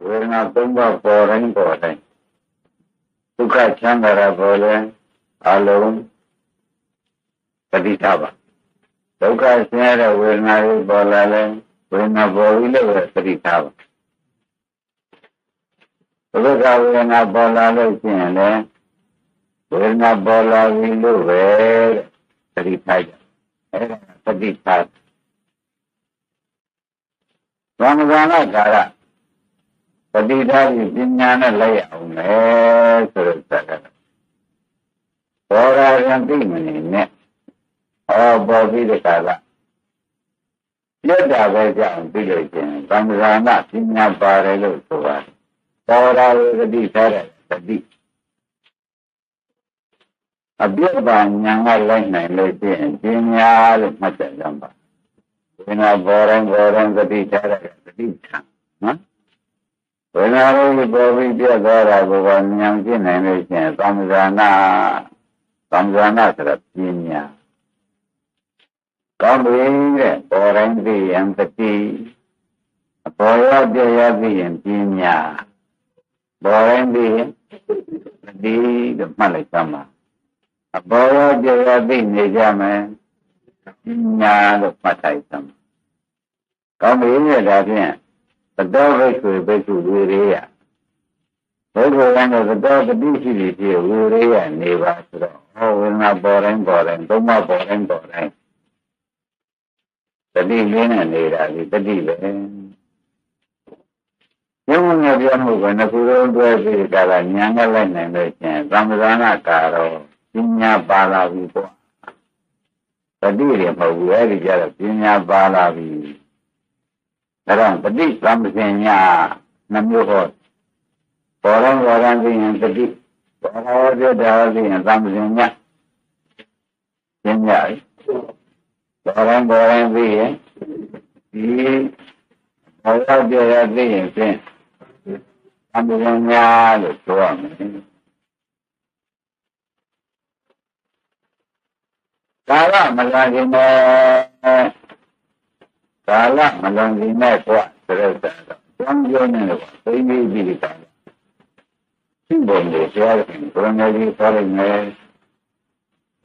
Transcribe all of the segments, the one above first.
ဝေဒနာသုံးပါးပေါ်တိုင်းဒုက္ခချမ်းသာတာပေါ်လဲအလုံးပฏิသပါဒုက္ခဆင်းရဲတဲ့ဝေဒနာတွေပေါ်လာလဲဝေဒနာပေါ်ပြီးလို့ပฏิသပါဒုက္ခဝေဒနာပေါ်လာလို့ရှိရင်လဲဝေဒနာပေါ်လာပြီလို့ပဲပฏิသကြအဲ့ဒါပฏิသဗမ္မာနာကာရပฏิသတိပညာနဲ့လိုက်အောင်လေဆိုတော့စကားဘောရာယံသိမနေနဲ့ဟောပေါ်ပြီးတဲ့ကာလပြတ်တာပဲကြောင့်ပြီးလို့ချင်းဗမ္မာနာပညာပါတယ်လို့ဆိုပါတယ်ဘောရာယပฏิထားတဲ့ပฏิအပြည့်ပါညာကလိုက်နိုင်လို့ချင်းပညာလို့မှတ်တယ်ကြပါဝိနာဘောရံပฏิထားတဲ့ပฏิထံနော်ဝေဒနာလေးပေါ်ပြီးပြတ်သွားတာကိုဉာဏ်ရှင်းနိုင်လို့ရှိရင်သံဃာနာဆိုတာပညာကောင်းပြီတဲ့ပေါ်တိုင်းသိရင်ပတိအပေါ်ရပြရသိရင်ပညာပေါ်တိုင်းသိရင်ပတိလို့မှတ်လိုက်သမှာအပေါ်ရပြရသိနေကြမယ်ပညာလို့မှတ်လိုက်သမှာကောင်းပြီတဲ့ဒါဖြင့်သတောဘိက္ခုဝေရေယဘုရားကတော့သတောပတိရှိပြီဖြစ်ဝေရေယနေပါဆိုတော့ဟောဝေဒနာပေါ်တိုင်းသုံးပါးပေါ်တိုင်းတတိလေးနဲ့နေတာဒီတတိပဲဘုံငယ်ပြောမှုကနှစ်ခုလုံးတွဲပြီးကြတာညာနဲ့လိုက်နိုင်လို့ချင်းသံဃာနာကာရောပညာပါလာပြီပေါ့တတိတွေမဟုတ်ဘူးအဲ့ဒီကြတော့ပညာပါလာပြီဒါတော့ပฏิသံပညာနှမျိုးဟောပေါ်တိုင်းသိရင်ပฏิပေါ်တော်ပြတာသိရင်သံပညာပညာပေါ်တိုင်းသိရင်ဒီပေါ်တော်ပြရသိရင်ဖြင့်သံပညာလို့ဆိုရမယ်ကာလမလာခြင်းနဲ့ကာလမလွန်ခင်နဲ့ကွာဆိုတဲ့တော့ကျောင်းကျောင်းနဲ့တော့သိနေပြီကာလဒီဘုံလေးကြားရင်ဘုံလေးပြောရမယ်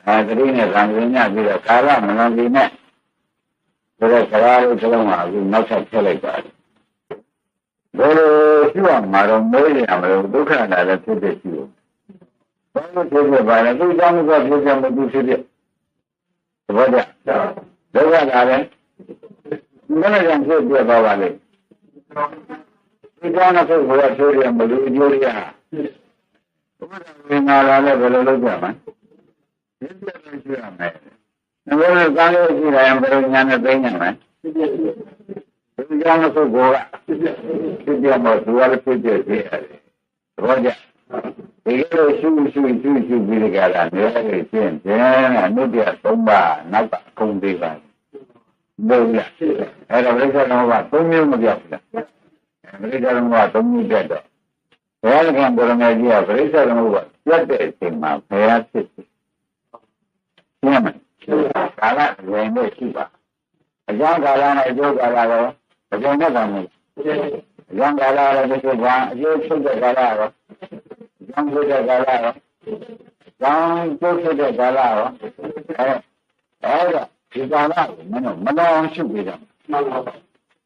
အဲဒီနဲ့သံဃာညပြီးတော့ကာလမလွန်ခင်နဲ့ဆိုတဲ့ကာလလေးတစ်လုံးကအခုနောက်ထပ်ထည့်လိုက်ပါတယ်ဘယ်လိုရှိအောင်မှာတော့မေးရမလို့ဒုက္ခနာလည်းဖြစ်ဖြစ်ရှိဘူးဘာလို့ဖြစ်ပါလဲသူ့ကြောင့်ကဖြစ်ဖြစ်မသူဖြစ်ဖြစ်သဘောကျဒုက္ခနာလည်းမနေ့ကဖြစ်ပြသွားပါလေဒီကောင်းတဲ့ပုဂ္ဂိုလ်ကချိုးရမလို့ညိုရဘုရားဝင်လာလည်းဘယ်လိုလုပ်ကြမှာဒီပြည့်ရှိရမယ်။ဒါပေမဲ့ကားလို့ရှိတယ်ဘယ်လိုညာနဲ့သိနေမှာဒီကောင်းတဲ့ပုဂ္ဂိုလ်ကဖြစ်ပြမသူကလည်းဖြစ်ပြသေးတယ်။ဘောကြဒီလိုရှုပြီးကြတာနေရာကြီးရှင်းတယ်အနုတ္တသုံးပါးနောက်ကကုံသေးပါဘုရားအဲ့ဒါပြိဿတော်ကသုံးမျိုးမပြောက်ဘူးပြိဿတော်ကသုံးမျိုးပြတ်တော့ဘုရားကံဘုရမေကြီးကပြိဿတော်ကပြတ်တဲ့အချိန်မှာဘုရားဖြစ်တယ်ရှင်းမယ်ကာလဝင်လို့ရှိပါအကြောင်းကာလနဲ့အကျိုးကာလတော့အကျိုးနဲ့ကံမယ်အကြောင်းကာလလည်းဒီလိုကအကျိုးဖြစ်တဲ့ကာလတော့အကြောင်းဖြစ်တဲ့ကာလတော့ကြောင်းကျိုးဖြစ်တဲ့ကာလတော့အဲ့ဒါဒီကာလကိုမနောရှုပြီးတော့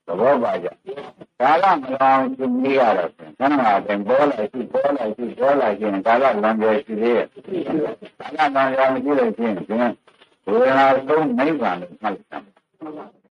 သဘောပါကြကာလမနောရှုပြီးရတော့ခဏမှပြန်ပေါ်လိုက်ရင်ကာလလမ်းပြရှိသေးရဲ့ကာလလမ်းပြမရှိလို့ချင်းဝေဒနာသုံးနိဗ္ဗာန်ကိုမှတ်လိုက်